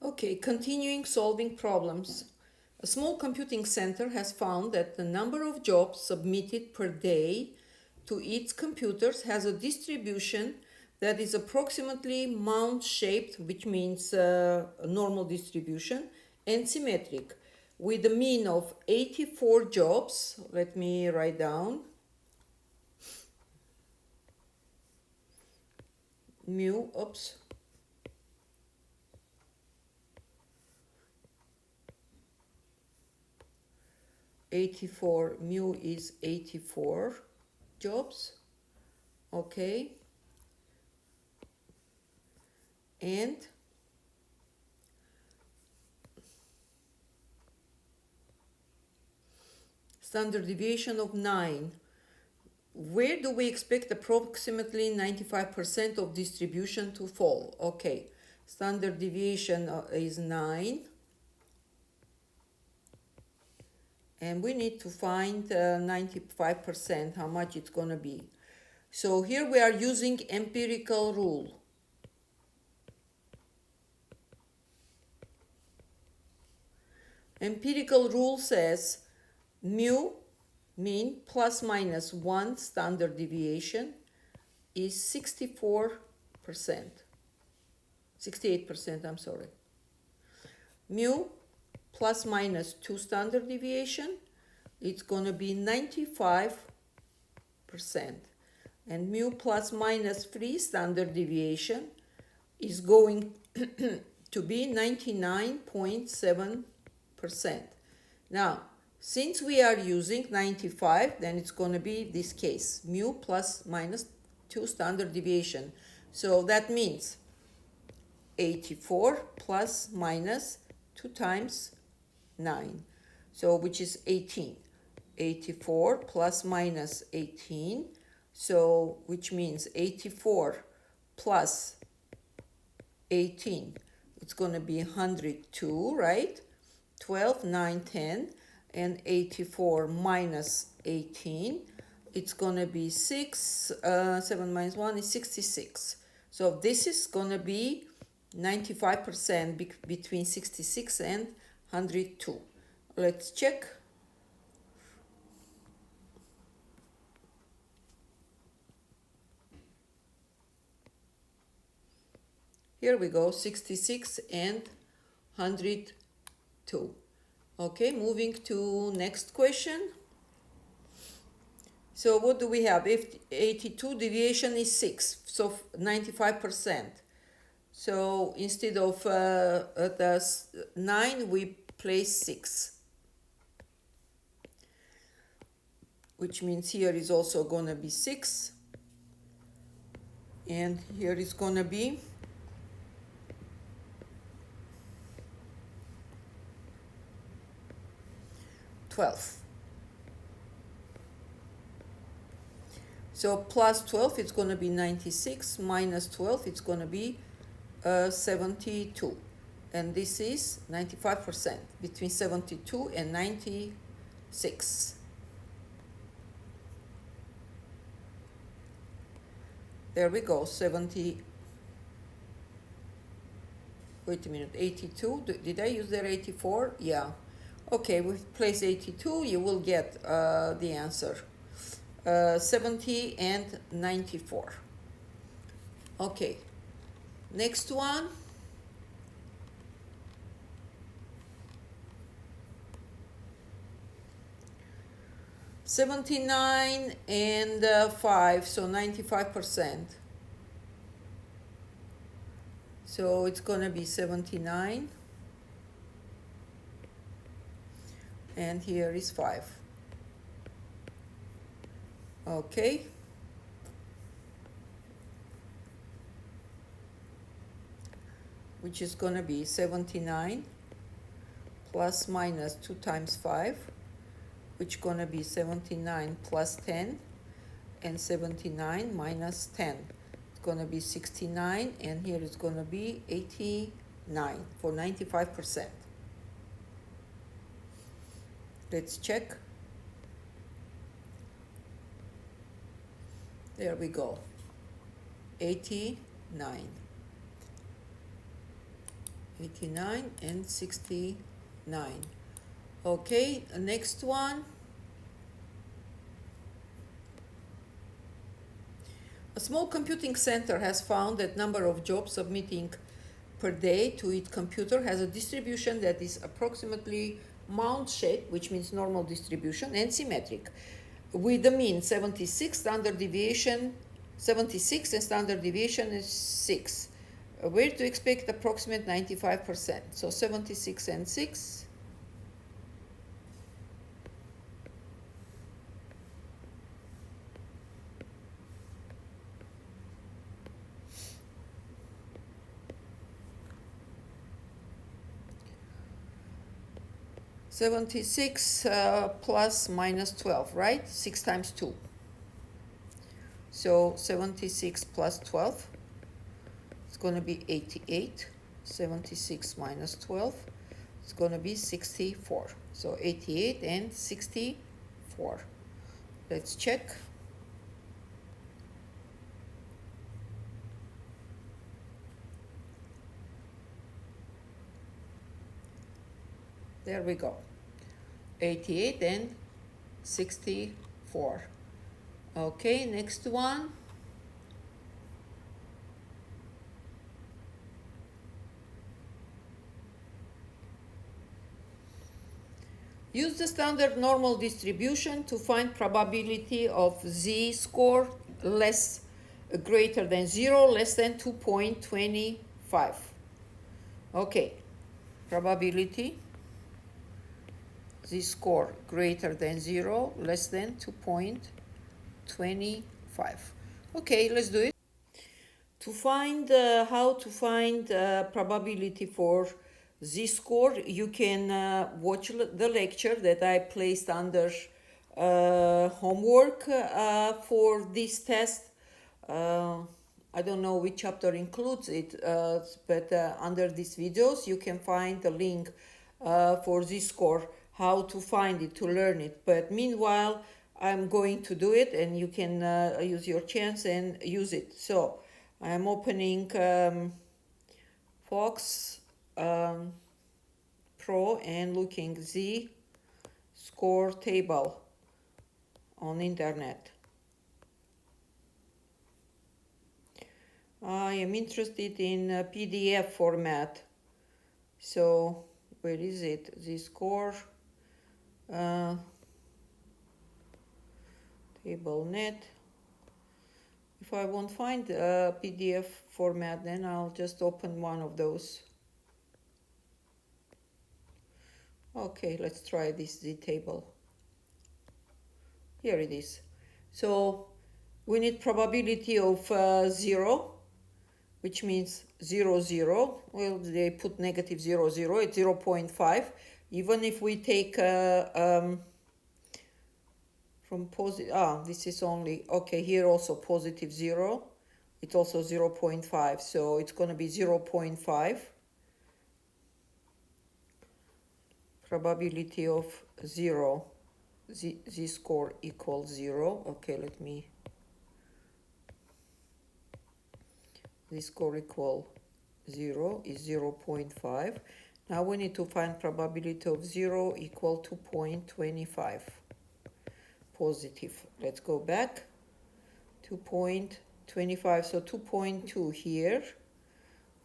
Okay, continuing solving problems. A small computing center has found that the number of jobs submitted per day to its computers has a distribution that is approximately mound-shaped, which means a normal distribution, and symmetric, with a mean of 84 jobs. Let me write down. Mu, oops. Mu is 84 jobs, okay, and standard deviation of 9. Where do we expect approximately 95% of distribution to fall? Okay, standard deviation is 9, and we need to find 95%, how much it's going to be. So here we are using empirical rule. Empirical rule says mu, mean, plus minus 1 standard deviation is 64%. 68%, I'm sorry. Mu plus minus 2 standard deviation, it's going to be 95%. And mu plus minus 3 standard deviation is going to be 99.7%. Now, since we are using 95, then it's going to be this case, mu plus minus 2 standard deviation. So that means 84 plus minus 2 times 9, so which is 18. 84 plus minus 18, so which means 84 plus 18, it's going to be 102, right? 12, 9, 10, and 84 minus 18, it's going to be 6, 7 minus 1 is 66. So this is going to be 95% between 66 and 102. Let's check. Here we go, 66 and 102. Okay, moving to next question. So what do we have? If 82 deviation is 6, so 95%. So instead of the 9, we place 6. Which means here is also going to be 6. And here is going to be 12. So plus 12, it's going to be 96, minus 12, it's going to be 72. And this is 95%, between 72 and 96. There we go, 70. Wait a minute, 82. Did I use there 84? Yeah. Okay, we place 82, you will get the answer. 70 and 94. Okay, next one. $79 and 5, so 95%. So it's gonna be 79. And here is 5. Okay. Which is going to be 79 plus minus 2 times 5, which is going to be 79 plus 10, and 79 minus 10. It's going to be 69, and here it's going to be 89 for 95%. Let's check. There we go. 89. 89 and 69. Okay, next one. A small computing center has found that number of jobs submitting per day to its computer has a distribution that is approximately mound-shaped, which means normal distribution, and symmetric, with the mean 76, standard deviation 76, and standard deviation is 6. Where to expect approximate 95%. So 76 and 6. 76 plus minus 12, right? 6 times 2. So 76 plus 12, it's going to be 88. 76 minus 12, it's going to be 64. So 88 and 64. Let's check. There we go. 88 and 64. Okay, next one. Use the standard normal distribution to find probability of z-score greater than 0, less than 2.25. Okay, probability z-score greater than 0, less than 2.25. Okay, let's do it. To find how to find probability for z-score, you can watch the lecture that I placed under homework for this test. I don't know which chapter includes it, but under these videos you can find the link for z-score, how to find it, to learn it. But meanwhile, I'm going to do it, and you can use your chance and use it. So I'm opening Fox Pro and looking z-score table on internet. I am interested in PDF format. So where is it? Z-score TableNet. If I won't find a PDF format, then I'll just open one of those. Okay, let's try this z-table. Here it is. So we need probability of 0, which means 0, 0. Well, they put negative 0, 0. It's 0.5. Even if we take from positive, this is only, okay, here also positive 0. It's also 0.5. So it's going to be 0.5. Probability of 0. Z-score equals 0. Okay, let me. Z-score equal 0 is 0.5. Now we need to find probability of 0 equal to 0.25. Positive. Let's go back. 2.25. So 2.2 here.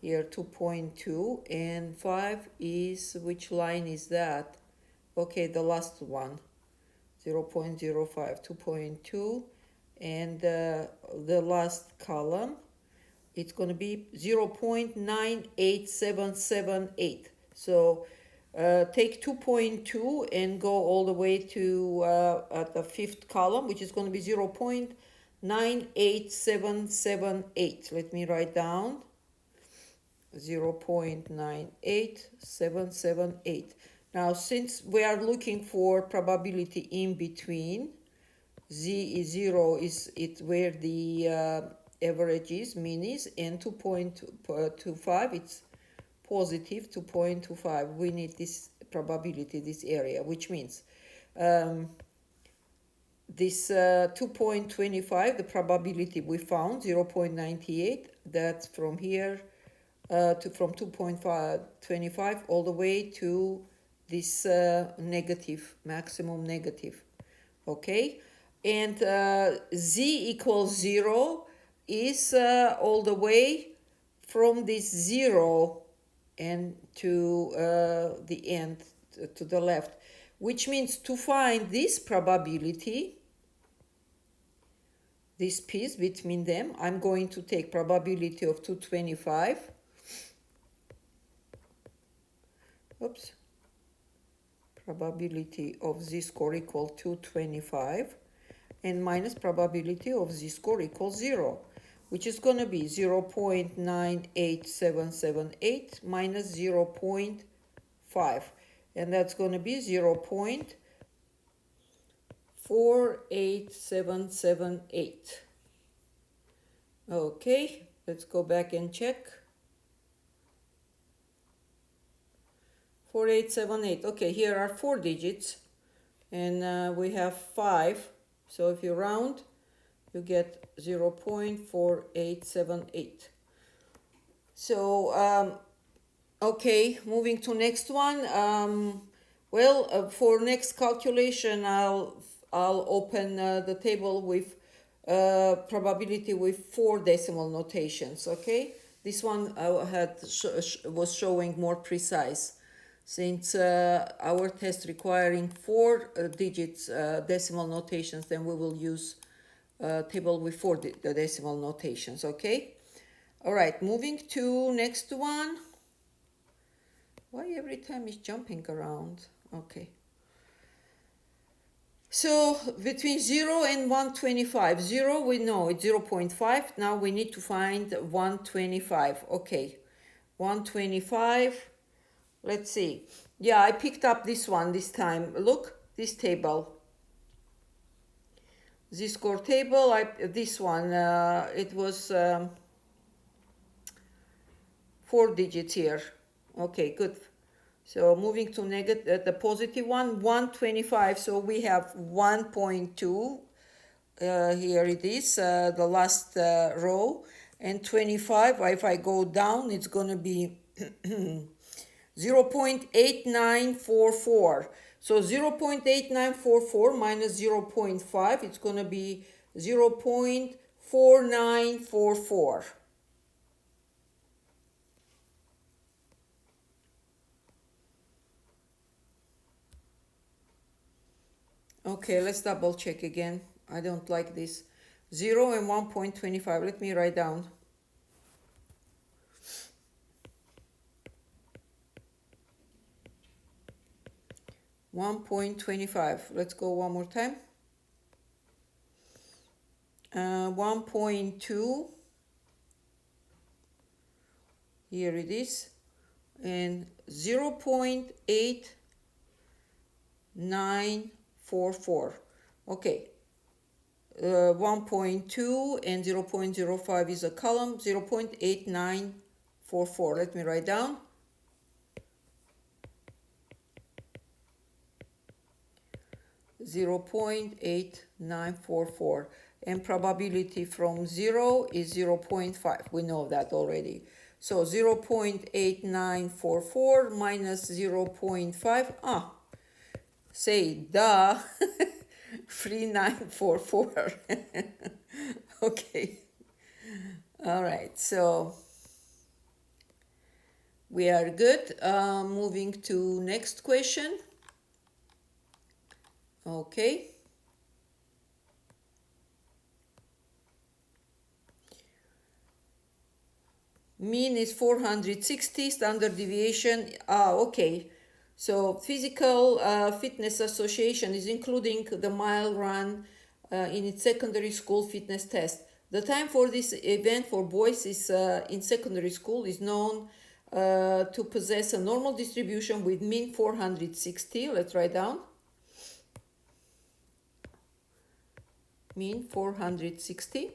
Here 2.2. And 5 is, which line is that? Okay, the last one. 0.05. 2.2. And the last column, it's going to be 0.98778. So take 2.2 and go all the way to at the fifth column, which is going to be 0.98778. Let me write down 0.98778. Now, since we are looking for probability in between, z is 0 is it where the average is, mean is, and 2.25, it's positive 2.25. We need this probability, this area, which means this 2.25, the probability we found, 0.98, that's from here from 2.25 all the way to this negative, maximum negative. Okay, and z equals 0 is all the way from this 0 and to the end, to the left, which means to find this probability, this piece between them, I'm going to take probability of 225. Oops. Probability of z-score equal to 225 and minus probability of z-score equals 0, which is going to be 0.98778 minus 0.5, and that's going to be 0.4778. Okay, let's go back and check. 4878. Okay, here are 4 digits, and we have 5. So if you round, you get 0.4878. So, okay, moving to next one. For next calculation, I'll open the table with probability with 4 decimal notations. Okay, this one was showing more precise, since our test requiring 4 digits decimal notations, then we will use table with 4 decimal notations. Okay, all right, moving to next one. Why every time it's jumping around? Okay, so between 0 and 125, 0 we know it's 0.5. Now we need to find 125. Okay, 125. Let's see. Yeah, I picked up this one this time. Look, this table. This score table, this one, it was 4 digits here. Okay, good. So moving to negative, the positive one, 125. So we have 1.2. Here it is, the last row. And 25, if I go down, it's going to be 0.8944. So 0.8944 minus 0.5, it's going to be 0.4944. Okay, let's double check again. I don't like this. 0 and 1.25. Let me write down. $1.25. Let's go one more time. 1.2. Here it is. And 0.8944. Okay. 1.2 and 0.05 is a column. 0.8944. Let me write down. 0.8944, and probability from 0 is 0.5. We know that already. So 0.8944 minus 0.5. Say duh. 3944. Okay. All right. So we are good. Moving to next question. Okay. Mean is 460, standard deviation. Okay. So Physical Fitness Association is including the mile run in its secondary school fitness test. The time for this event for boys is in secondary school is known to possess a normal distribution with mean 460. Let's write down. Mean 460.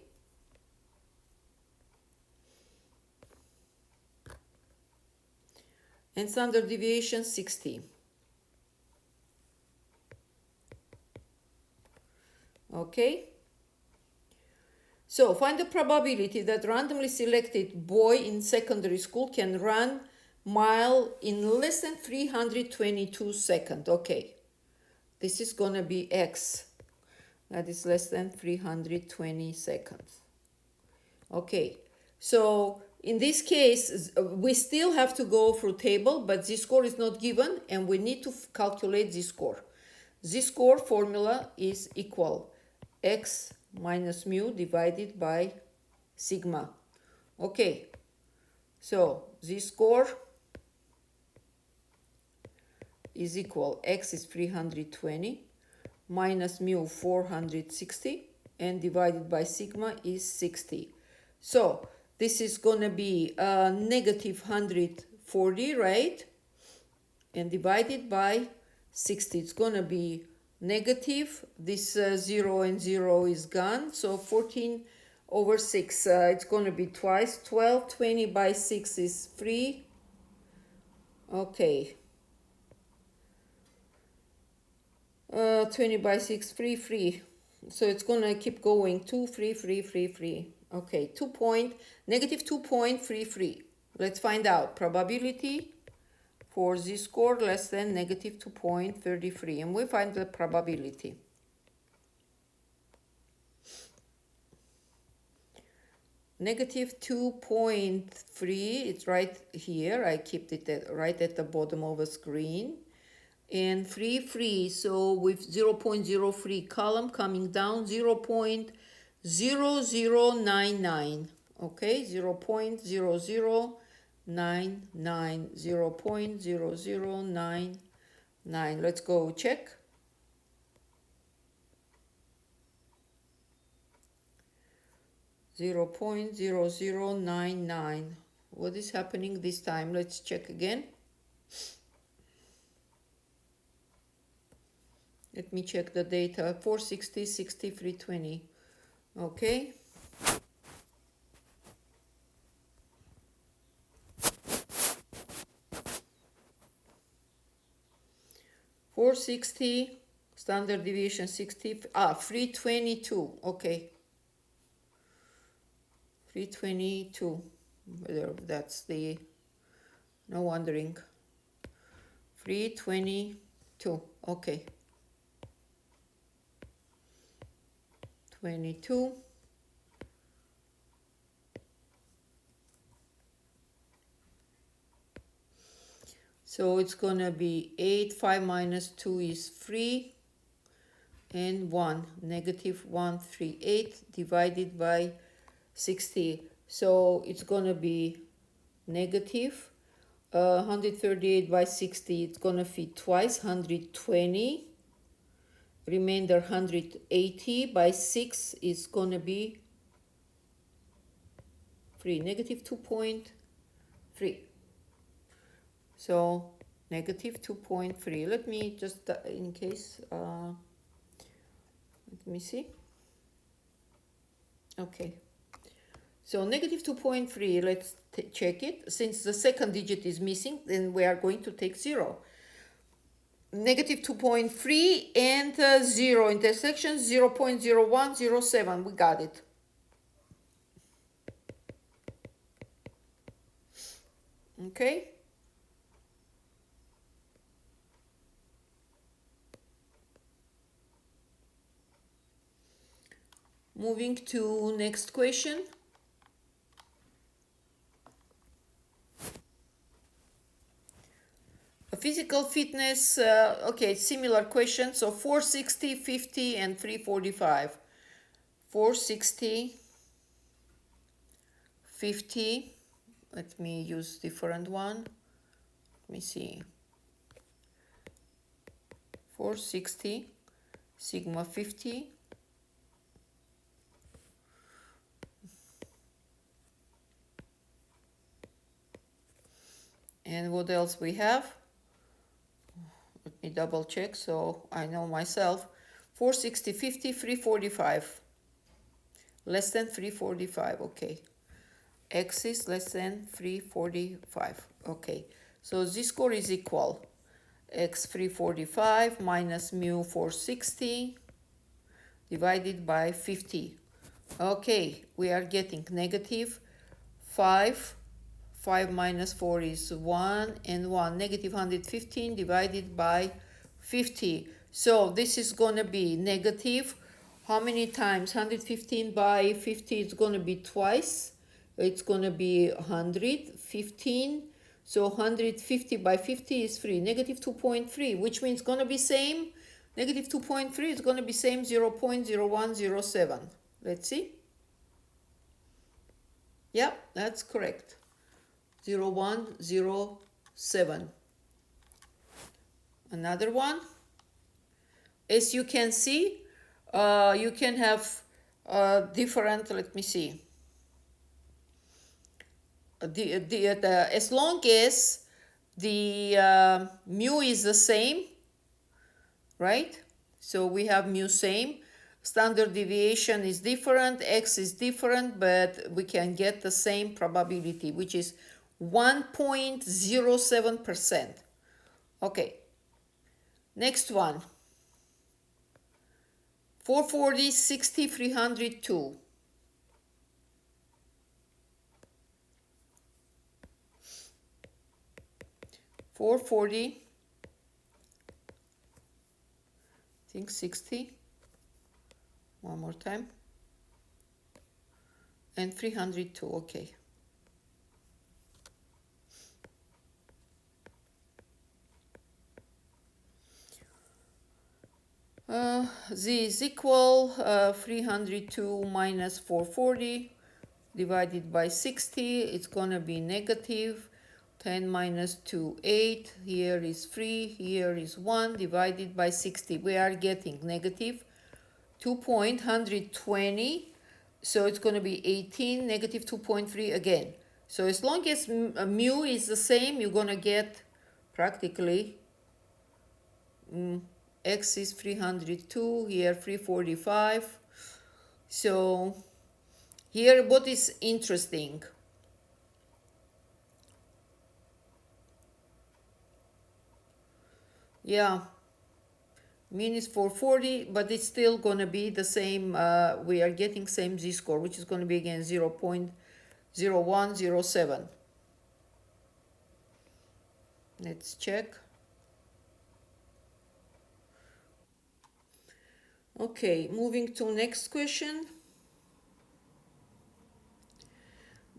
And standard deviation 60. Okay. So find the probability that randomly selected boy in secondary school can run mile in less than 322 seconds. Okay, this is gonna be X. That is less than 320 seconds. Okay, so in this case, we still have to go through table, but z-score is not given, and we need to calculate z-score. Z-score formula is equal X minus mu divided by sigma. Okay, so z-score is equal, X is 320, minus mu 460, and divided by sigma is 60. So this is gonna be negative 140, right? And divided by 60, it's gonna be negative, this 0 and 0 is gone, so 14 over 6, it's gonna be twice, 12, 20 by 6 is 3, okay, 20 by 6, 3, 3, so it's gonna keep going, 2, 3, 3, 3, 3, okay, negative 2.33, let's find out, probability for z-score less than negative 2.33, and we find the probability. Negative 2.3, it's right here, I kept it right at the bottom of the screen, and 3, so with 0.03 column coming down, 0.0099, okay, 0.0099, 0.0099. Let's go check. Zero 0.0099. What is happening this time? Let's check again. Let me check the data. 460, 60, 320. Okay. .460, standard deviation 60, 322, okay. 322, whether that's the, no wondering. 322, okay. 22. So it's gonna be 8, 5 minus 2 is 3, and 1, negative 138 divided by 60. So it's gonna be negative 138 by 60, it's gonna fit twice, 120. Remainder 180 by 6 is gonna be 3, negative 2.3. So negative 2.3. Let me just, in case, let me see. Okay. So negative 2.3, let's check it. Since the second digit is missing, then we are going to take 0. Negative 2.3 and 0 intersection, 0.0107. We got it. Okay. Moving to next question. Physical fitness, okay, similar question. So 460, 50, and 345. 460, 50. Let me use different one. Let me see. 460, sigma 50. And what else we have? Let me double check so I know myself. 460, 50, 345. Less than 345, okay. X is less than 345, okay. So z-score is equal. X 345 minus mu 460 divided by 50. Okay, we are getting negative 5. 5 minus 4 is 1, and 1. Negative 115 divided by 50. So this is going to be negative. How many times? 115 by 50 is going to be twice. It's going to be 115. So 150 by 50 is 3. Negative 2.3, which means going to be same. Negative 2.3 is going to be same 0.0107. Let's see. Yep, that's correct. 0107. Another one. As you can see, you can have different, let me see. As long as the mu is the same, right? So we have mu same. Standard deviation is different, x is different, but we can get the same probability, which is 1.07%. Okay, next one. 440, 60, 302. I think 60. One more time. And 302, okay. Z is equal 302 minus 440 divided by 60. It's going to be negative 10 minus 2, 8. Here is 3. Here is 1 divided by 60. We are getting negative 2.120. So it's going to be 18, negative 2.3 again. So as long as mu is the same, you're going to get practically x is 302, here 345. So here what is interesting, yeah, mean is 440, but it's still going to be the same. We are getting same z-score, which is going to be again 0.0107. Let's check. Okay, moving to next question.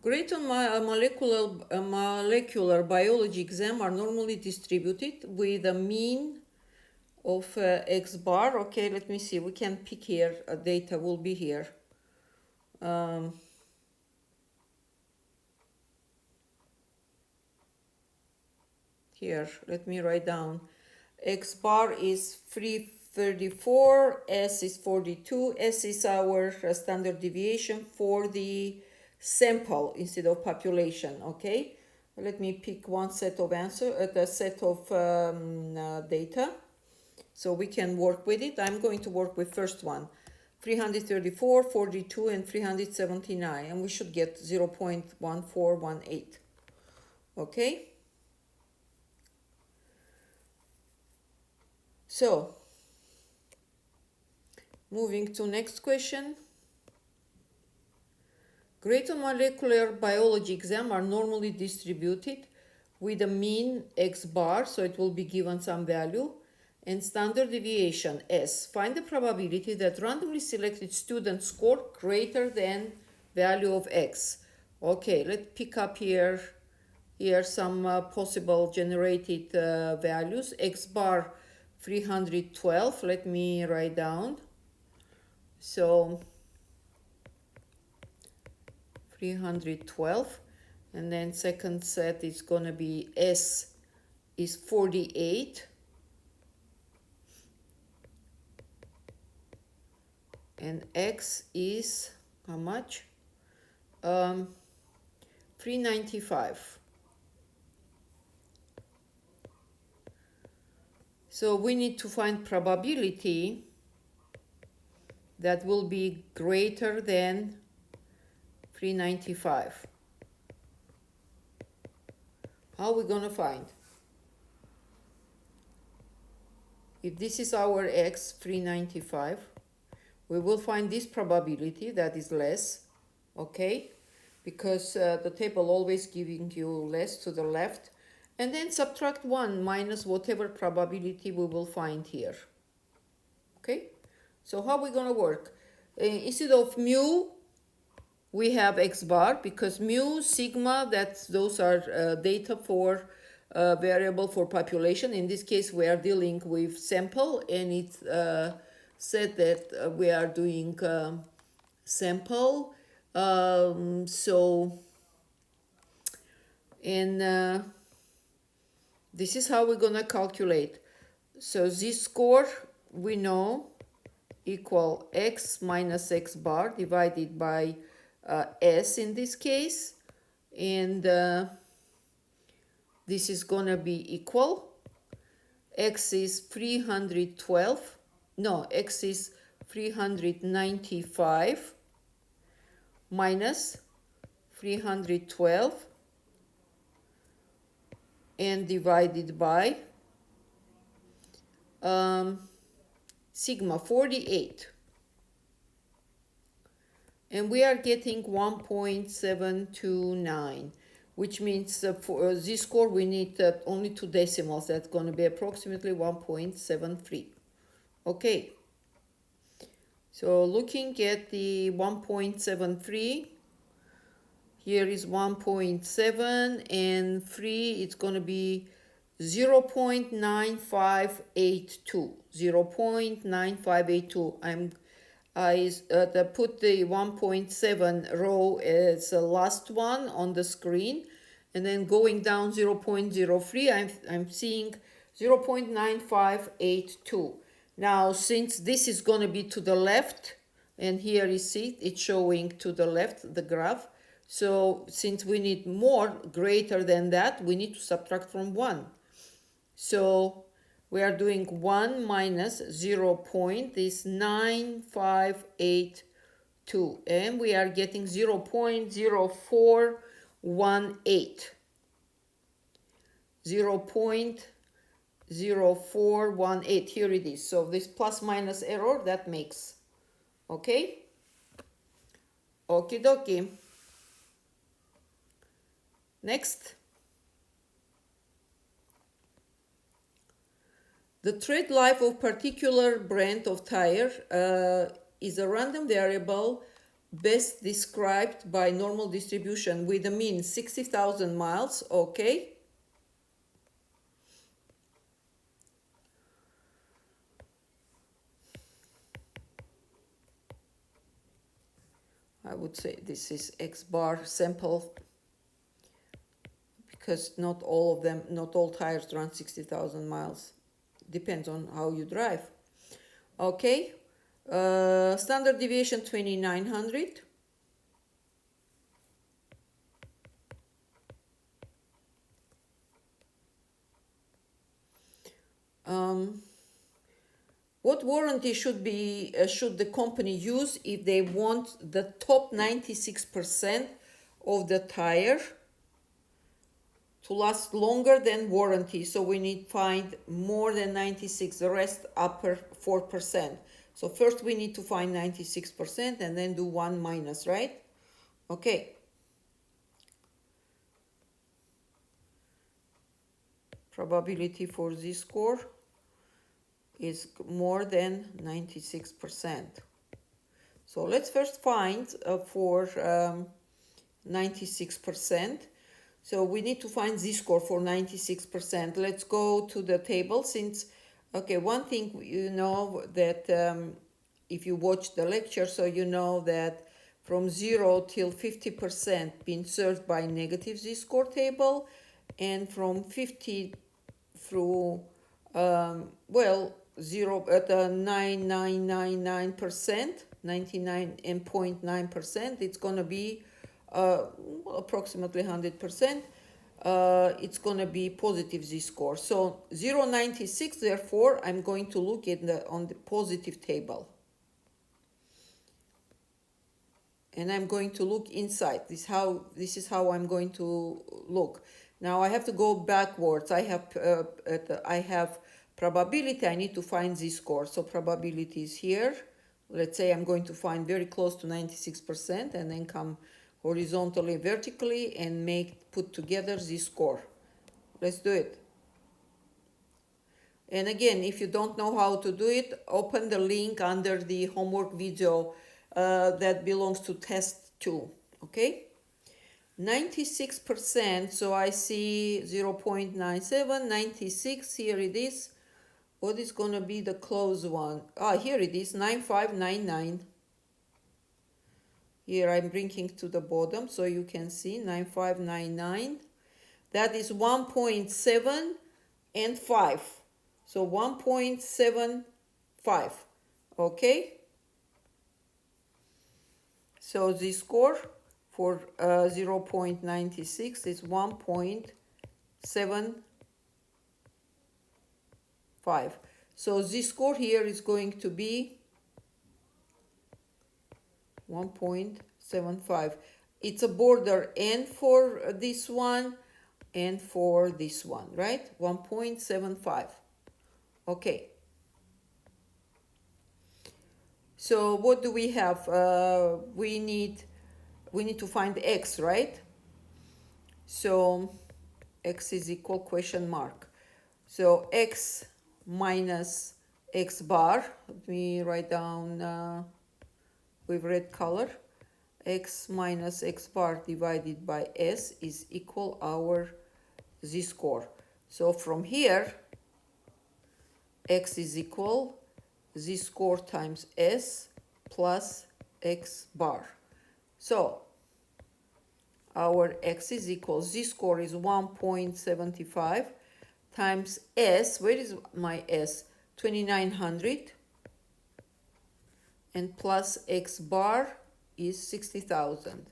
Grades on molecular biology exam are normally distributed with a mean of x bar. Okay, let me see. We can pick here. Data will be here. Here, let me write down. X bar is 334, S is 42. S is our standard deviation for the sample instead of population. Okay, let me pick one set of the set of data, so we can work with it. I'm going to work with first one, 334, 42, and 379, and we should get 0.1418. Okay. So, moving to next question. Grades on molecular biology exam are normally distributed with a mean x bar, so it will be given some value, and standard deviation S. Find the probability that randomly selected students score greater than value of x. Okay, let's pick up here some possible generated values. X bar 312, let me write down. So 312, and then second set is going to be S is 48, and X is how much? 395. So we need to find probability that will be greater than 395. How are we going to find? If this is our x, 395, we will find this probability that is less, okay, because the table always giving you less to the left, and then subtract 1 minus whatever probability we will find here. Okay, so how we going to work? Instead of mu, we have x bar, because mu, sigma, those are data for variable for population. In this case, we are dealing with sample, and it's said that we are doing sample. This is how we're gonna calculate. So z-score, we know, equal x minus x bar divided by s in this case, and this is gonna be equal, x is 312, no, x is 395 minus 312 and divided by sigma 48, and we are getting 1.729, which means for z-score we need only 2 decimals. That's going to be approximately 1.73. Okay, so looking at the 1.73, here is 1.7 and 3, it's going to be 0.9582. 0.9582. I put the 1.7 row as the last one on the screen, and then going down 0.03, I'm seeing 0.9582. Now, since this is going to be to the left, and here you see it's showing to the left, the graph. So since we need more, greater than that, we need to subtract from 1. So we are doing 1 minus 0.9582, and we are getting 0.0418. 0.0418, here it is. So this plus minus error, that makes, okay? Okie dokie. Next. The tread life of particular brand of tire is a random variable best described by normal distribution with a mean 60,000 miles, okay? I would say this is X bar sample, because not all of them, not all tires run 60,000 miles. Depends on how you drive. Okay, standard deviation 2900. What warranty should the company use if they want the top 96% of the tire to last longer than warranty? So we need to find more than 96, the rest upper 4%. So first we need to find 96% and then do 1 minus, right? Okay. Probability for this score is more than 96%. So let's first find for 96%. So we need to find z-score for 96%. Let's go to the table since, okay, one thing you know that if you watch the lecture, so you know that from 0 till 50% being served by negative z-score table, and from 50 through, 0 at 9999%, 99.9%, it's going to be approximately 100%, it's going to be positive z-score. So 0.96, therefore I'm going to look at on the positive table, and I'm going to look inside. This is how I'm going to look. Now I have to go backwards. I have probability. I need to find z-score. So probability is here. let's say I'm going to find very close to 96% and then come horizontally, vertically, and put together the score. Let's do it. And again, if you don't know how to do it, open the link under the homework video that belongs to test 2, okay? 96%, so I see 0.97, 96, here it is. What is going to be the close one? Here it is, 9599. Here I'm bringing to the bottom so you can see 9599. That is 1.7 and 5. So 1.75. Okay? So the score for 0.96 is 1.75. So the score here is going to be 1.75. It's a border and for this one and for this one, right? 1.75. Okay. So what do we have? We need to find x, right? So x is equal question mark. So x minus x bar. Let me write down with red color. X minus x bar divided by s is equal our z-score. So from here, x is equal z-score times s plus x bar. So our x is equal, z-score is 1.75 times s, where is my s? 2900, and plus x bar is 60,000.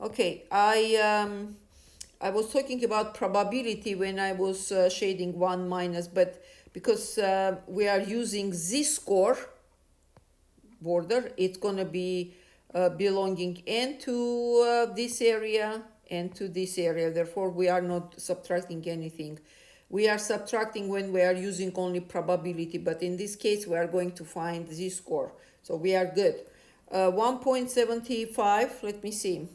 Okay, I was talking about probability when I was shading 1 minus, but because we are using z-score border, it's going to be belonging and to this area and to this area. Therefore, we are not subtracting anything. We are subtracting when we are using only probability, but in this case, we are going to find z-score. So we are good. 1.75, let me see.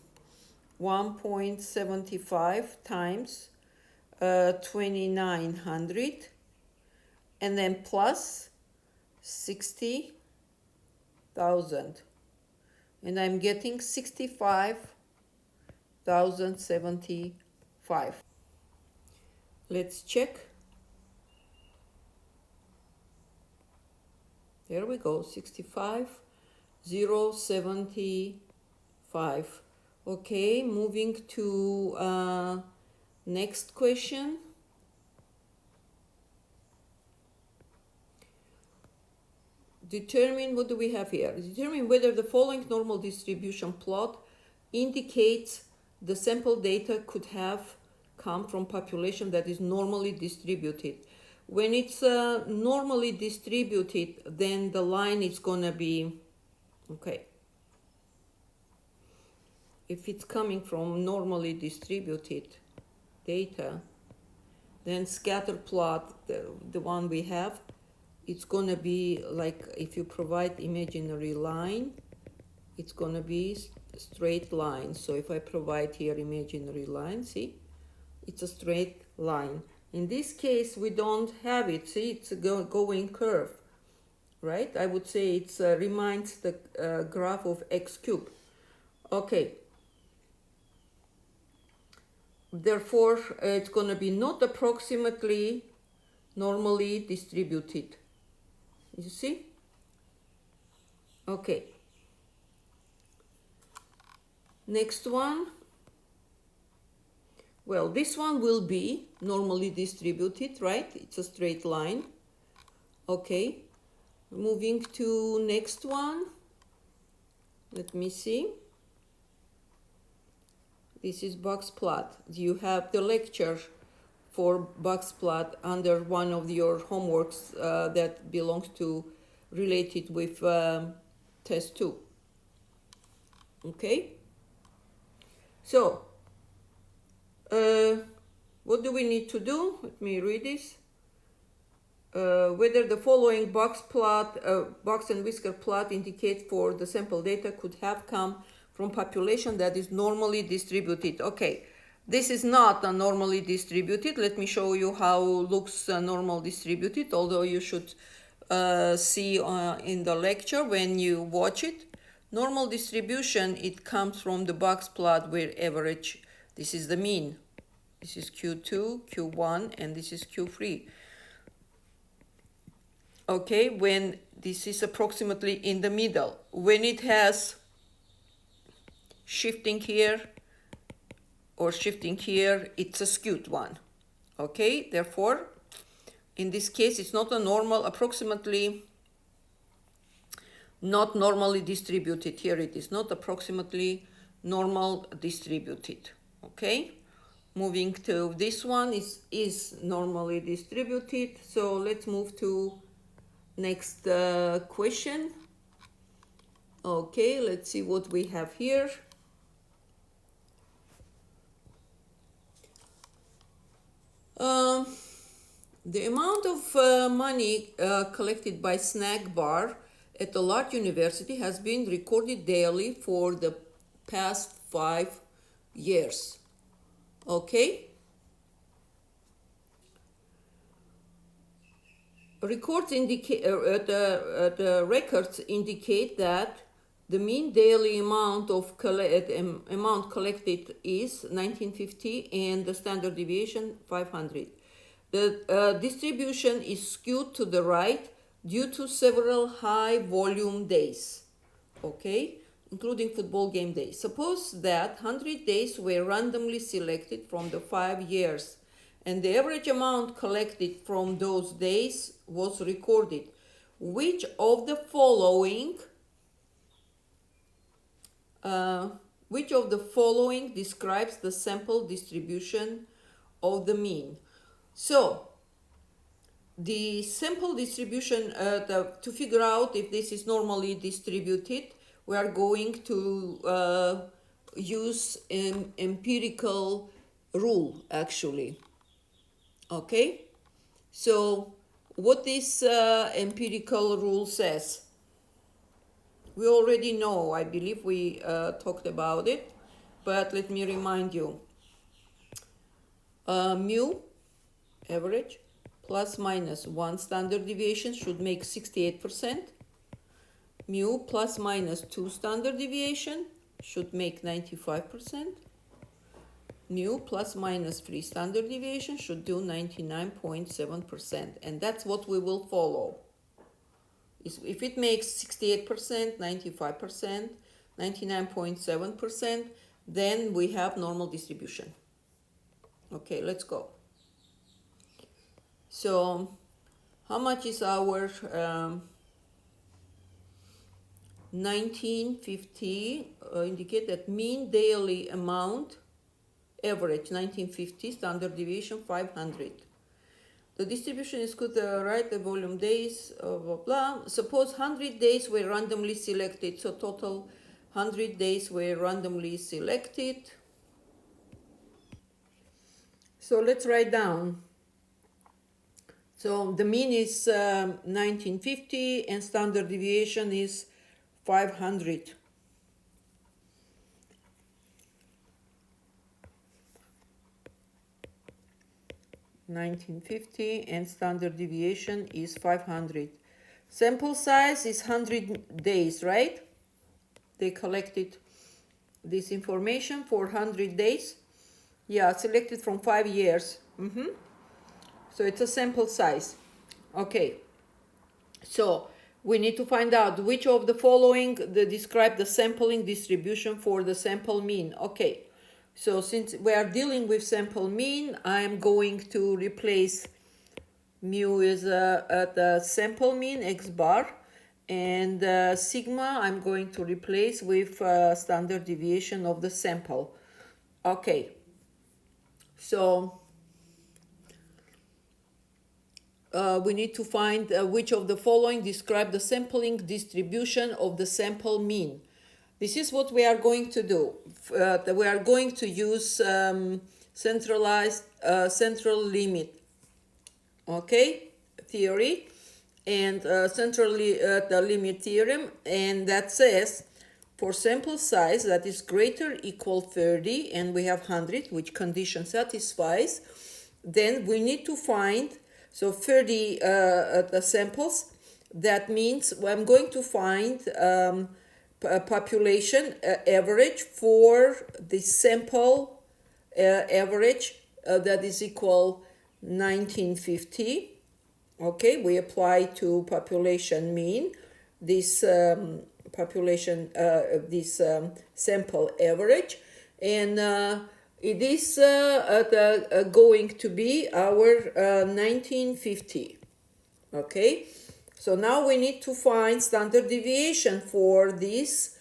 1.75 times 2900 and then plus 60,000. And I'm getting 65,075. Let's check. There we go, 65,075. Okay, moving to next question. Determine, what do we have here? Determine whether the following normal distribution plot indicates the sample data could have come from population that is normally distributed. When it's normally distributed, then the line is gonna be, okay. If it's coming from normally distributed data, then scatter plot, the one we have, it's gonna be like if you provide imaginary line, it's gonna be straight line. So if I provide here imaginary line, see, it's a straight line. In this case, we don't have it. See, it's a going curve, right? I would say it reminds the graph of x cubed. Okay. Therefore, it's going to be not approximately normally distributed. You see? Okay. Next one. Well, this one will be normally distributed, right? It's a straight line. Okay. Moving to next one. Let me see. This is box plot. You have the lecture for box plot under one of your homeworks that belongs to related with test 2. Okay. So, what do we need to do? Let me read this. whether the following box and whisker plot indicate for the sample data could have come from population that is normally distributed. Okay, this is not a normally distributed. Let me show you how looks normal distributed, although you should see in the lecture when you watch it. Normal distribution, it comes from the box plot where average, this is the mean. This is Q2, Q1, and this is Q3. Okay, when this is approximately in the middle. When it has shifting here or shifting here, it's a skewed one. Okay, therefore, in this case, it's not a normal, approximately not normally distributed. Here it is not approximately normal distributed. Okay, moving to this one is normally distributed. So let's move to next question. Okay, let's see what we have here. The amount of money collected by snack bar at a large university has been recorded daily for the past 5 years. Okay. Records indicate the records indicate that the mean daily amount of amount collected is 1950 and the standard deviation 500. The distribution is skewed to the right due to several high volume days, okay, including football game days. Suppose that 100 days were randomly selected from the 5 years and the average amount collected from those days was recorded. Which of the following describes the sample distribution of the mean? So the sample distribution, to figure out if this is normally distributed, we are going to use an empirical rule actually. Okay, so what this empirical rule says, we already know. I believe we talked about it, but let me remind you. Mu, average, plus minus 1 standard deviation should make 68%. Mu plus minus 2 standard deviation should make 95%. Mu plus minus 3 standard deviation should do 99.7%. And that's what we will follow. If it makes 68%, 95%, 99.7%, then we have normal distribution. Okay, let's go. So how much is our 1950 indicate that mean daily amount, average 1950, standard deviation 500. The distribution is good, right? The volume days, blah, blah. Suppose 100 days were randomly selected. So total 100 days were randomly selected. So let's write down. So the mean is 1950 and standard deviation is 500. and standard deviation is 500. Sample size is 100 days, right? They collected this information for 100 days. Yeah, selected from 5 years. So it's a sample size. Okay. So we need to find out which of the following describe the sampling distribution for the sample mean. Okay. So since we are dealing with sample mean, I am going to replace mu is at the sample mean x bar, and sigma I'm going to replace with standard deviation of the sample. Okay. So we need to find which of the following describe the sampling distribution of the sample mean. This is what we are going to do. We are going to use central limit. Okay, theory and central the limit theorem, and that says for sample size that is greater equal 30 and we have 100, which condition satisfies, then we need to find, so 30 the samples, that means I'm going to find population average for the sample average that is equal 1950. Okay, we apply to population mean this population this sample average, and it is going to be our 1950. Okay, so now we need to find standard deviation for this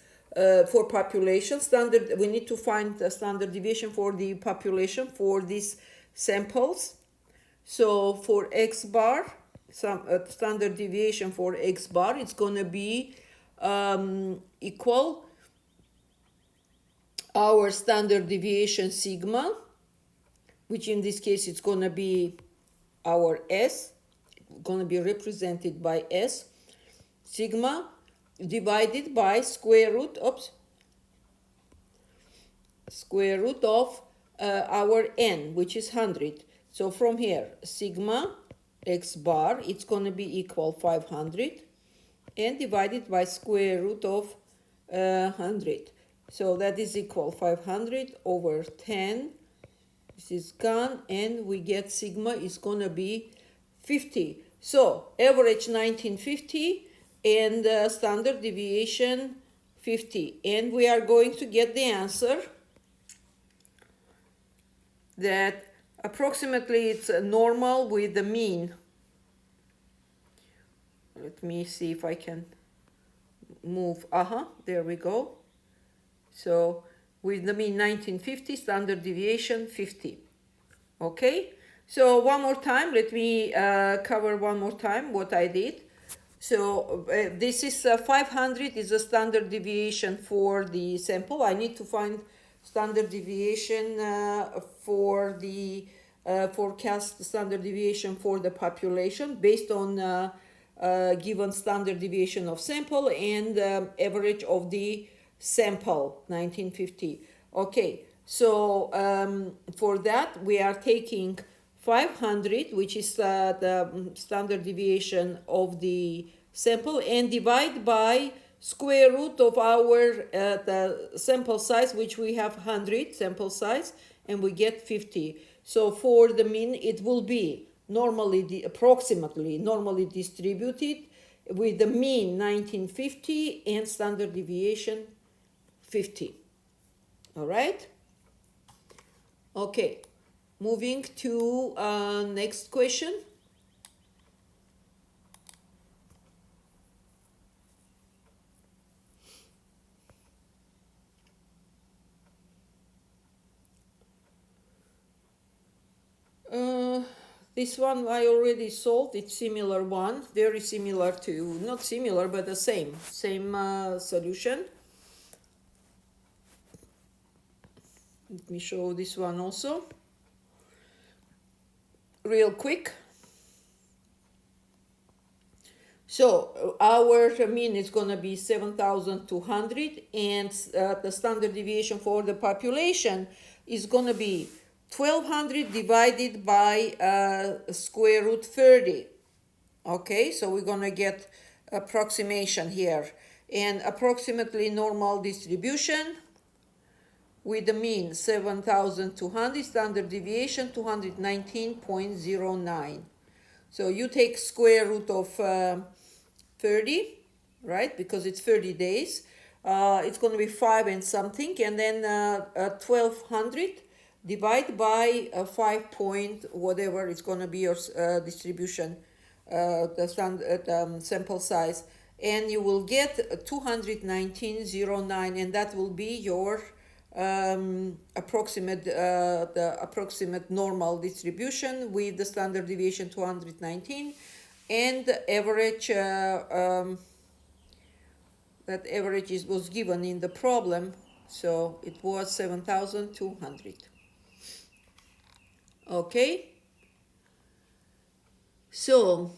for population standard. We need to find the standard deviation for the population for these samples. So for x bar, some standard deviation for x bar, it's going to be equal our standard deviation sigma, which in this case it's going to be our s, going to be represented by s, sigma divided by square root of our n, which is 100. So from here, sigma x bar, it's going to be equal 500 and divided by square root of 100. So that is equal 500 over 10. This is gone, and we get sigma is going to be 50. So average 1950 and standard deviation 50. And we are going to get the answer that approximately it's normal with the mean. Let me see if I can move. There we go. So with the mean 1950, standard deviation 50. Okay, so one more time, let me cover one more time what I did. So this is 500 is a standard deviation for the sample. I need to find standard deviation for the forecast standard deviation for the population based on given standard deviation of sample and average of the sample 1950. Okay, so for that we are taking 500, which is the standard deviation of the sample, and divide by square root of our the sample size, which we have 100 sample size, and we get 50. So for the mean, it will be approximately normally distributed with the mean 1950 and standard deviation 50. All right. Okay. Moving to next question. This one I already solved. It's similar one, very similar to, not similar, but the same solution. Let me show this one also real quick. So our mean is going to be 7,200, and the standard deviation for the population is going to be 1,200 divided by square root 30. Okay, so we're going to get approximation here, and approximately normal distribution with the mean 7,200, standard deviation 219.09. So you take square root of 30, right? Because it's 30 days. It's going to be 5 and something, and then 1,200 divide by 5 point whatever it's going to be your distribution, the sample size, and you will get 219.09, and that will be your approximate the approximate normal distribution with the standard deviation 219, and the average that average was given in the problem, so it was 7,200. Okay, so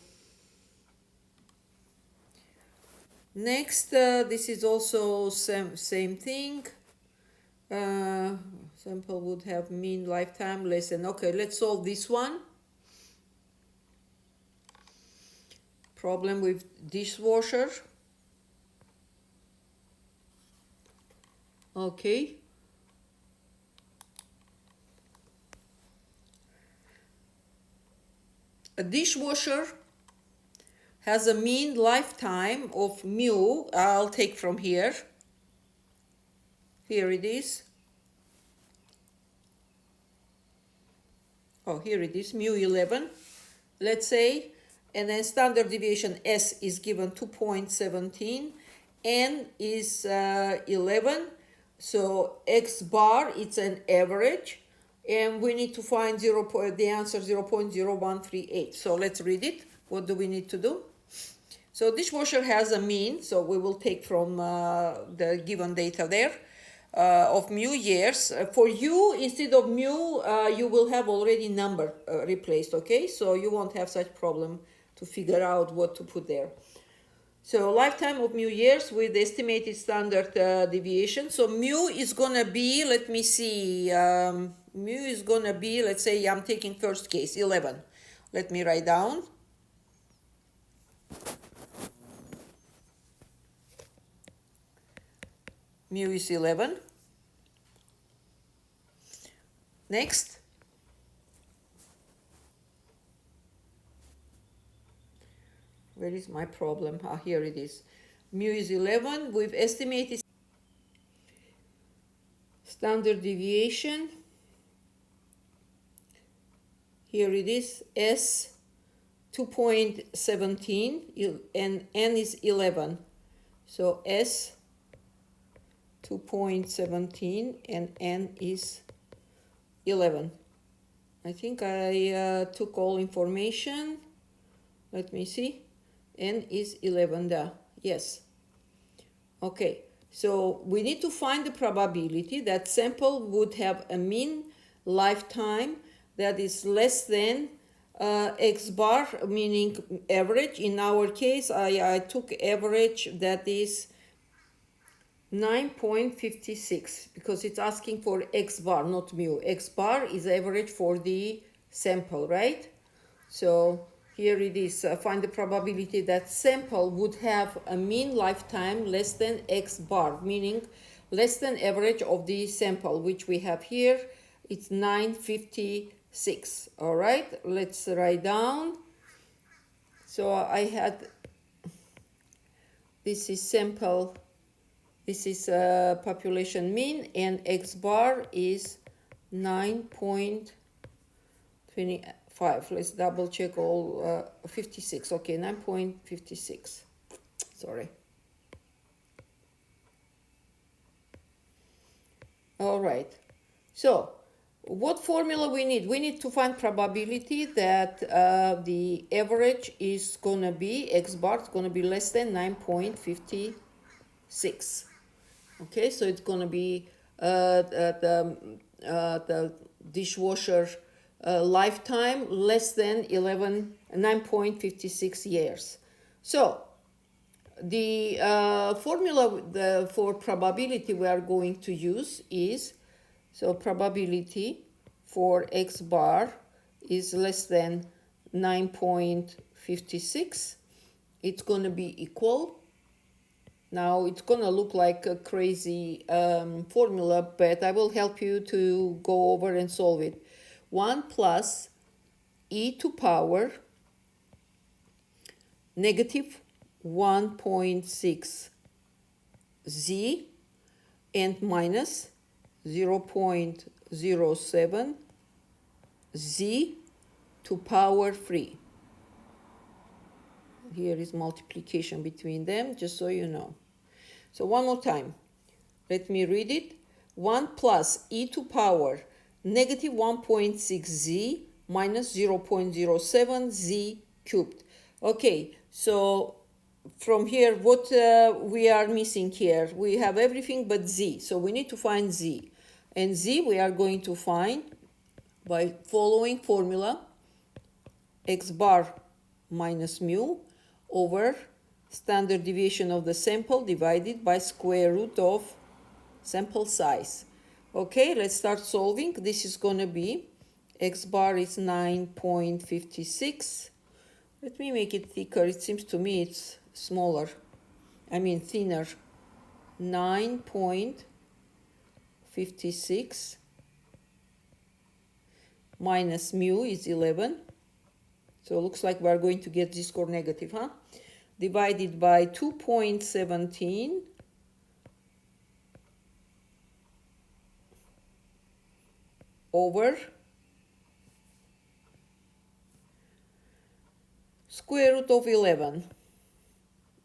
Next, this is also same thing. Sample would have mean lifetime less than. Okay, let's solve this one. Problem with dishwasher. Okay. A dishwasher has a mean lifetime of mu. I'll take from here. Here it is. Oh, here it is, mu 11, let's say, and then standard deviation S is given 2.17, N is 11, so X bar, it's an average, and we need to find the answer 0.0138. So let's read it. What do we need to do? So dishwasher has a mean, so we will take from the given data there. Of mu years. For u, instead of mu, you will have already number replaced, okay? So you won't have such problem to figure out what to put there. So lifetime of mu years with estimated standard deviation. So mu is gonna be, let me see, mu is gonna be, let's say I'm taking first case, 11. Let me write down. Mu is 11. Next. Where is my problem? Ah, here it is. Mu is 11. We've estimated standard deviation. Here it is, S 2.17 and N is 11. So S 2.17 and N is 11. I think I took all information. Let me see. N is 11 there. Yes. Okay. So we need to find the probability that sample would have a mean lifetime that is less than X bar, meaning average. In our case, I took average that is 9.56 because it's asking for X bar, not mu. X bar is average for the sample, right? So here it is, find the probability that sample would have a mean lifetime less than X bar, meaning less than average of the sample, which we have here. It's 9.56. All right, let's write down. So I had, this is sample, this is population mean, and X bar is 9.25. Let's double check all 56. Okay, 9.56. Sorry. All right. So what formula we need? We need to find probability that the average is going to be, X bar is going to be less than 9.56. Okay, so it's going to be the dishwasher lifetime less than 9.56 years. So the formula for probability we are going to use is, so probability for X bar is less than 9.56. It's going to be equal. Now it's going to look like a crazy formula, but I will help you to go over and solve it. 1 plus e to power negative 1.6 z and minus 0.07 z to power 3. Here is multiplication between them, just so you know. So one more time, let me read it. 1 plus e to power negative 1.6 z minus 0.07 z cubed. Okay, so from here, what we are missing here, we have everything but z. So we need to find z. And z we are going to find by following formula: X bar minus mu over standard deviation of the sample divided by square root of sample size. Okay, let's start solving. This is going to be x bar is 9.56. Let me make it thicker. It seems to me it's smaller. I mean thinner. 9.56 minus mu is 11. So it looks like we're going to get z-score negative, huh? Divided by 2.17 over square root of 11.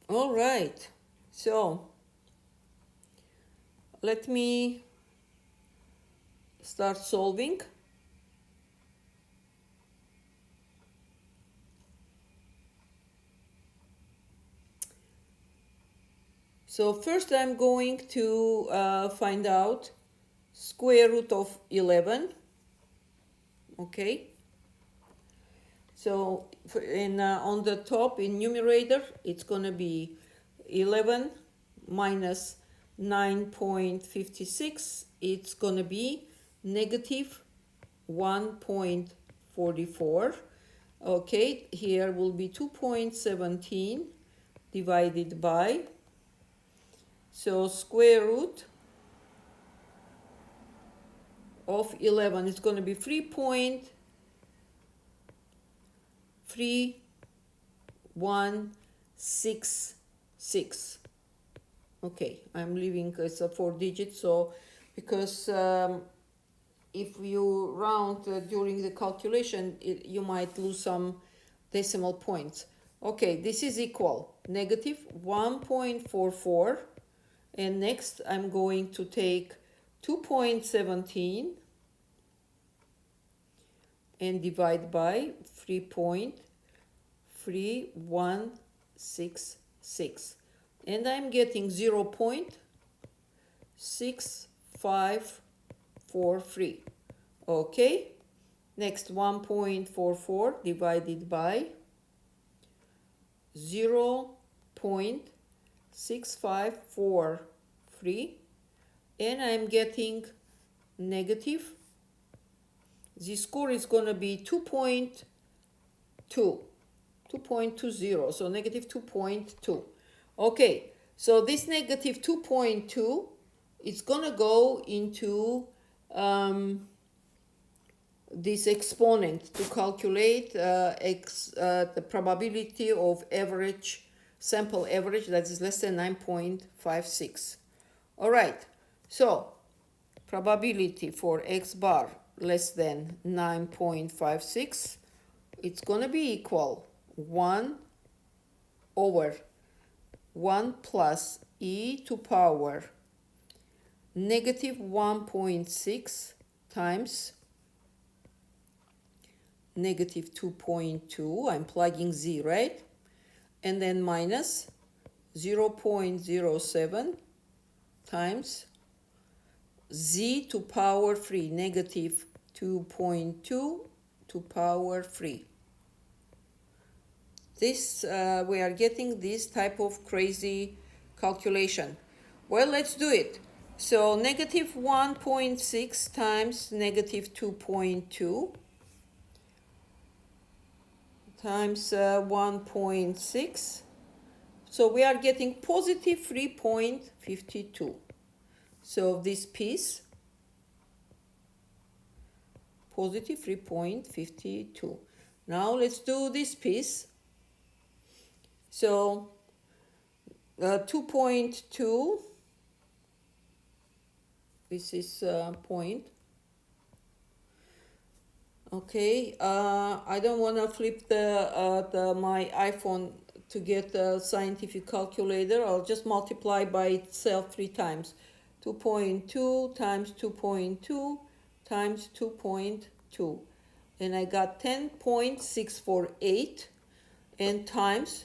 All right, so let me start solving. So first I'm going to find out square root of 11. Okay. So on the top in numerator, it's going to be 11 minus 9.56. It's going to be negative 1.44. Okay, here will be 2.17 divided by, so square root of 11 is going to be 3.3166. Okay, I'm leaving it's a 4 digit, so because if you round during the calculation, you might lose some decimal points. Okay, this is equal negative 1.44, and next I'm going to take 2.17 and divide by 3.3166, and I'm getting 0.6543. Okay, next 1.44 divided by 0.6543, and I'm getting negative. The score is going to be 2.20, so negative 2.2. Okay, so this negative 2.2 is going to go into this exponent to calculate the probability of average, sample average that is less than 9.56. All right, so probability for x bar less than 9.56, it's going to be equal 1 over 1 plus e to power negative 1.6 times negative 2.2, I'm plugging z, right? And then minus 0.07 times z to power 3, negative 2.2 to power 3. This, we are getting this type of crazy calculation. Well, let's do it. So negative 1.6 times negative 2.2 times 1.6. So we are getting positive 3.52. So this piece, positive 3.52. Now let's do this piece. So 2.2, this is point. Okay, I don't want to flip my iPhone to get a scientific calculator. I'll just multiply by itself 3 times. 2.2 times 2.2 times 2.2. And I got 10.648 and times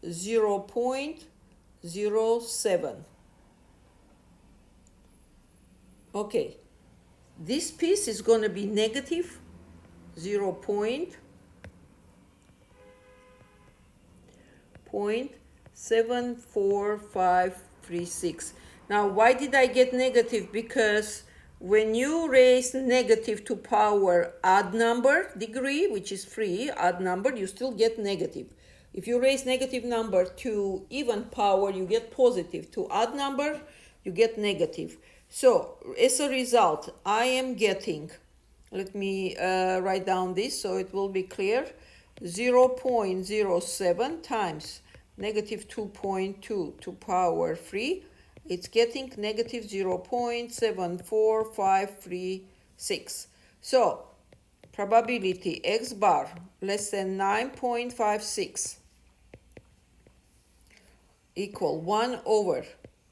0.07. Okay, this piece is going to be negative 0.0 7, 4, 5, 3, 6. Now, why did I get negative? Because when you raise negative to power odd number degree, which is 3, odd number, you still get negative. If you raise negative number to even power, you get positive. To odd number, you get negative. So, as a result, I am getting, let me write down this so it will be clear, 0.07 times negative 2.2 to power 3, it's getting negative 0.74536. So, probability x bar less than 9.56 equal 1 over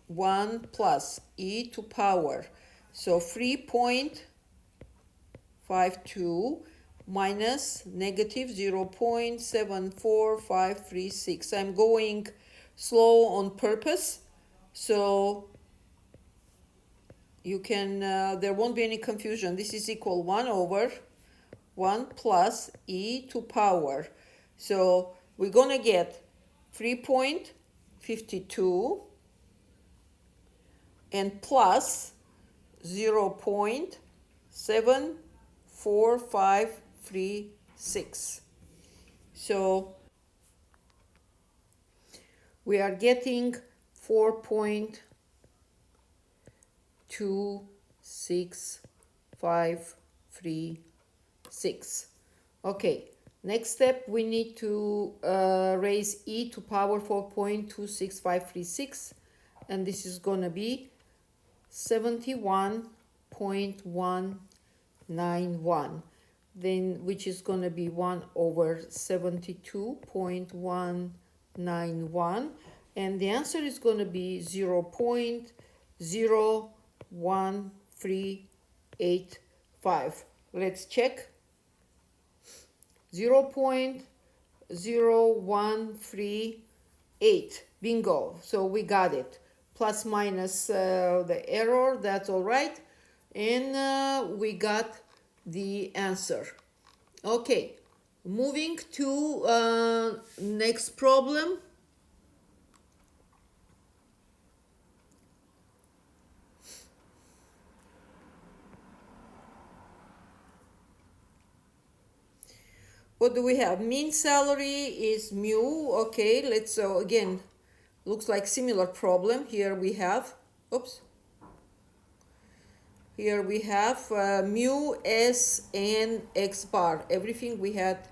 1 plus e to power. So 3.52 minus negative 0.74536. I'm going slow on purpose, so you can, there won't be any confusion. This is equal 1 over 1 plus e to power. So we're going to get 3.52 and plus 0.74536. So we are getting 4.26536. Okay, next step, we need to raise e to power 4.26536, and this is going to be 71.191, then which is going to be 1 over 72.191, and the answer is going to be 0.01385. Let's check. 0.0138. Bingo. So we got it. Plus minus the error, that's all right. And we got the answer. Okay, moving to next problem. What do we have? Mean salary is mu. Okay, let's, so again, looks like similar problem. Here we have, oops. Here we have mu, s, and x bar. Everything we had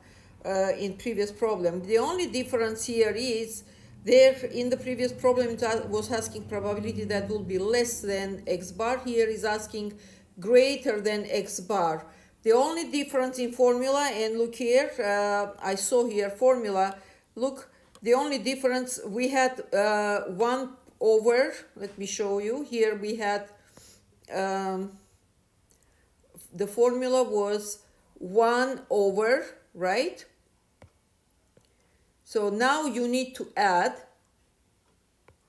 in previous problem. The only difference here is there in the previous problem it was asking probability that will be less than x bar. Here is asking greater than x bar. The only difference in formula, and look here, I saw here formula, look, the only difference, we had 1 over, let me show you, here we had, the formula was 1 over, right? So now you need to add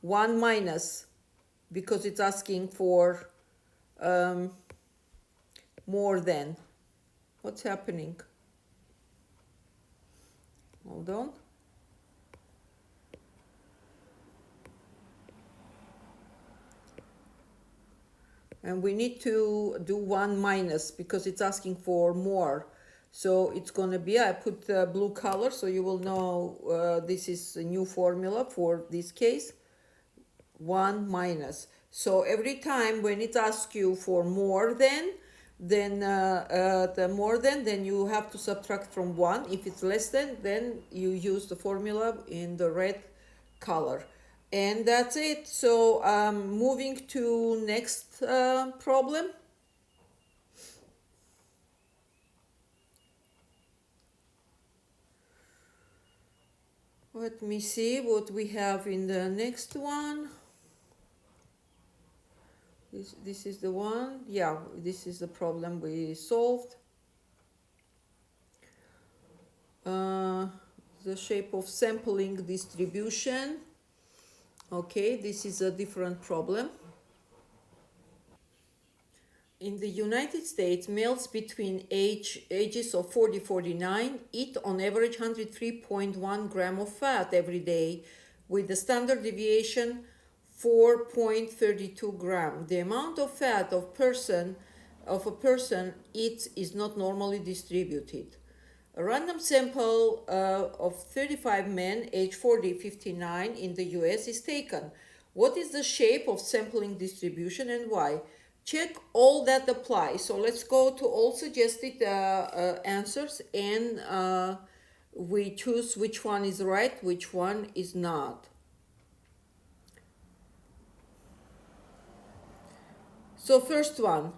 1 minus, because it's asking for more than. What's happening? Hold on. And we need to do 1 minus because it's asking for more. So it's going to be, I put blue color so you will know this is a new formula for this case. 1 minus. So every time when it asks you for more than, then you have to subtract from 1. If it's less than, then you use the formula in the red color. And that's it. So moving to next problem. Let me see what we have in the next one. This is the one. Yeah, this is the problem we solved. The shape of sampling distribution. Okay, this is a different problem. In the United States, males between ages of 40-49 eat on average 103.1 gram of fat every day, with the standard deviation 4.32 gram. The amount of fat of a person eats is not normally distributed. A random sample of 35 men aged 40-59 in the US is taken. What is the shape of sampling distribution and why? Check all that apply. So let's go to all suggested answers, and we choose which one is right, which one is not. So first one,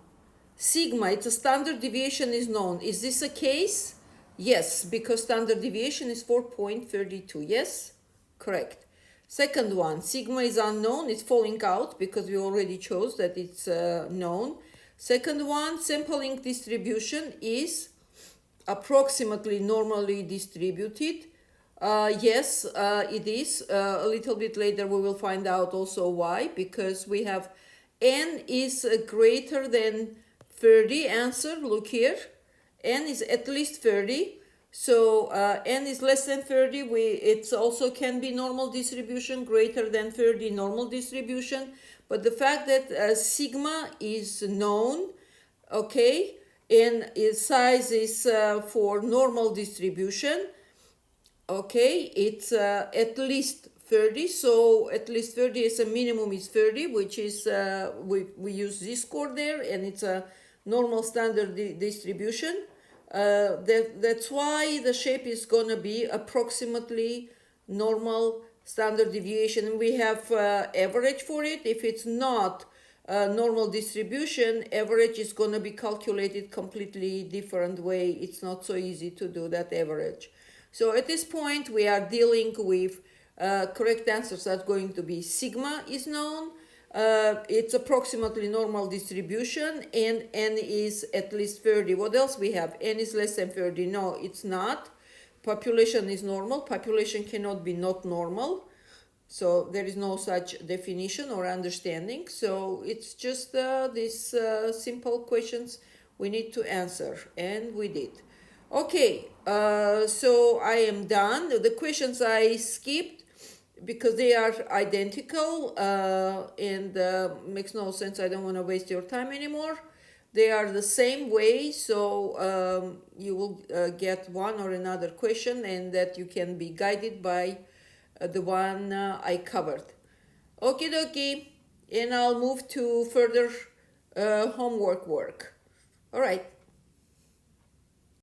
sigma, it's a standard deviation is known. Is this a case? Yes, because standard deviation is 4.32. Yes? Correct. Second one, sigma is unknown. It's falling out because we already chose that it's known. Second one, sampling distribution is approximately normally distributed. Yes, it is. A little bit later we will find out also why, because we have n is greater than 30 answer. Look here, n is at least 30. So n is less than 30. It also can be normal distribution, greater than 30 normal distribution. But the fact that sigma is known, okay, and its size is for normal distribution, okay, it's at least 30. So at least 30 is a minimum is 30, which is we use this score there, and it's a normal standard distribution. That's why the shape is going to be approximately normal standard deviation. And we have average for it. If it's not normal distribution, average is going to be calculated completely different way. It's not so easy to do that average. So at this point, we are dealing with correct answers are going to be sigma is known. It's approximately normal distribution, and n is at least 30. What else we have? N is less than 30. No, it's not. Population is normal. Population cannot be not normal. So there is no such definition or understanding. So it's just these simple questions we need to answer, and we did. Okay, so I am done. The questions I skipped because they are identical and makes no sense. I don't want to waste your time anymore. They are the same way, so you will get one or another question, and that you can be guided by the one I covered. Okie dokie, and I'll move to further homework work. All right.